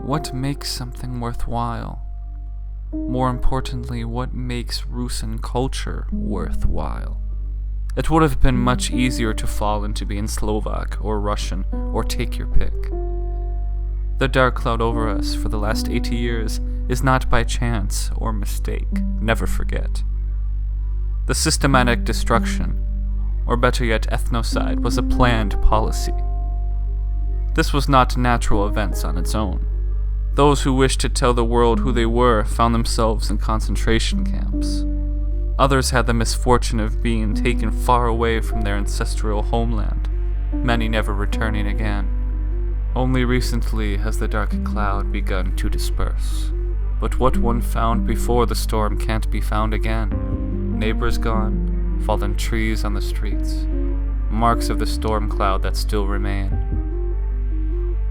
What makes something worthwhile? More importantly, what makes Rusyn culture worthwhile? It would have been much easier to fall into being Slovak or Russian, or take your pick. The dark cloud over us for the last 80 years is not by chance or mistake, never forget. The systematic destruction, or better yet ethnocide, was a planned policy. This was not natural events on its own. Those who wished to tell the world who they were found themselves in concentration camps. Others had the misfortune of being taken far away from their ancestral homeland, many never returning again. Only recently has the dark cloud begun to disperse. But what one found before the storm can't be found again. Neighbors gone, fallen trees on the streets, marks of the storm cloud that still remain.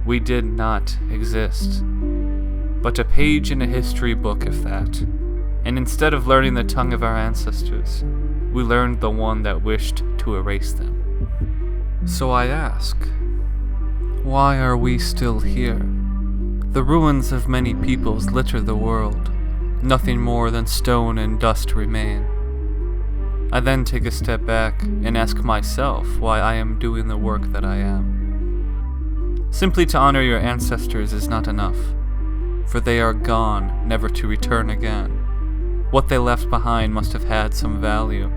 We did not exist, but a page in a history book if that, and instead of learning the tongue of our ancestors, we learned the one that wished to erase them. So I ask, why are we still here? The ruins of many peoples litter the world. Nothing more than stone and dust remain. I then take a step back and ask myself why I am doing the work that I am. Simply to honor your ancestors is not enough, for they are gone, never to return again. What they left behind must have had some value.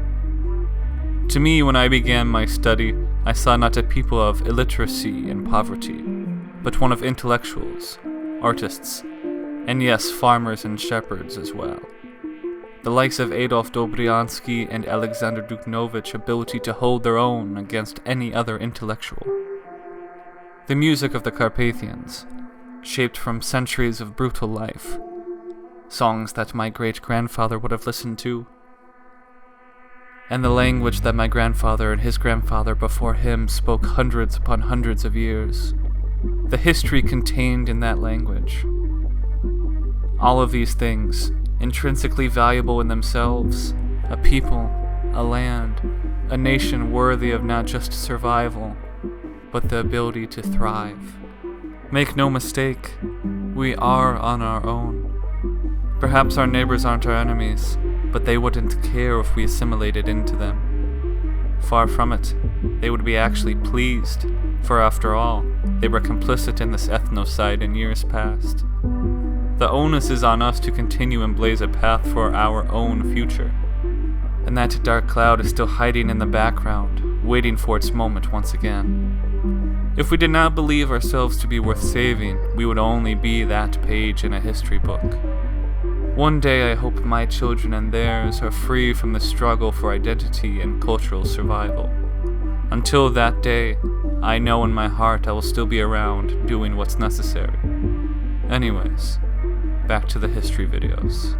To me, when I began my study, I saw not a people of illiteracy and poverty, but one of intellectuals, artists, and yes, farmers and shepherds as well. The likes of Adolf Dobriansky and Alexander Duknovich ability to hold their own against any other intellectual. The music of the Carpathians, shaped from centuries of brutal life, songs that my great-grandfather would have listened to, and the language that my grandfather and his grandfather before him spoke hundreds upon hundreds of years, the history contained in that language. All of these things, intrinsically valuable in themselves, a people, a land, a nation worthy of not just survival, but the ability to thrive. Make no mistake, we are on our own. Perhaps our neighbors aren't our enemies, but they wouldn't care if we assimilated into them. Far from it, they would be actually pleased, for after all, they were complicit in this ethnocide in years past. The onus is on us to continue and blaze a path for our own future. And that dark cloud is still hiding in the background, waiting for its moment once again. If we did not believe ourselves to be worth saving, we would only be that page in a history book. One day I hope my children and theirs are free from the struggle for identity and cultural survival. Until that day, I know in my heart I will still be around doing what's necessary. Anyways, back to the history videos.